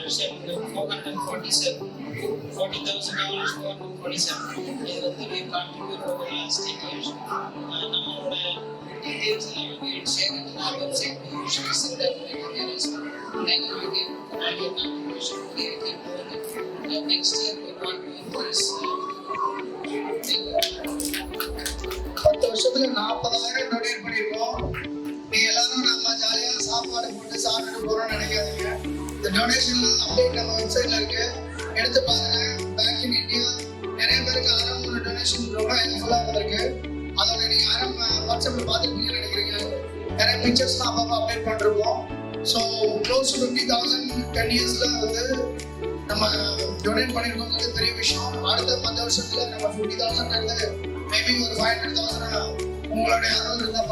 Membership 447 $40,000 447. இது வந்து we contribute over the last 10 years. நம்மளோட details எல்லாம் we share in our website. We usually send that there is then we give all your contribution we keep doing it. Next year we want to increase. 10 வருஷத்துல 40,000 donate பண்ணிருக்கோம். நீங்க எல்லாரும் நம்ம ஜாலியா சாப்பாடு போட்டு சாப்பிட்டு போறோம்னு நினைக்காதீங்க. இந்த டொனேஷன் அப்டேட் நம்ம வெப்சைட்ல இருக்கு, எடுத்து பாருங்க. பேங்க் இன் இந்தியா நிறைய பேருக்கு ஆரம் டொனேஷன் ரொம்ப ஹெல்ப்ஃபுல்லா வந்திருக்கு. அதோட நீங்க ஆரம் வாட்ஸ்அப்ல பார்த்துருப்பீங்கன்னு நினைக்கிறீங்க. நிறைய பிக்சர்ஸ்லாம் அப்பப்போ அப்டேட் பண்ணிருக்கோம். ஸோ க்ளோஸ் டு 50,000 10 இயர்ஸ்ல வந்து நம்ம டொனேட் பண்ணிருக்கோங்கிறது பெரிய விஷயம். அடுத்த 10 வருஷத்துல நம்ம 50,000 மேபி ஒரு 500,000 உங்களுடைய அறுபது இருந்தா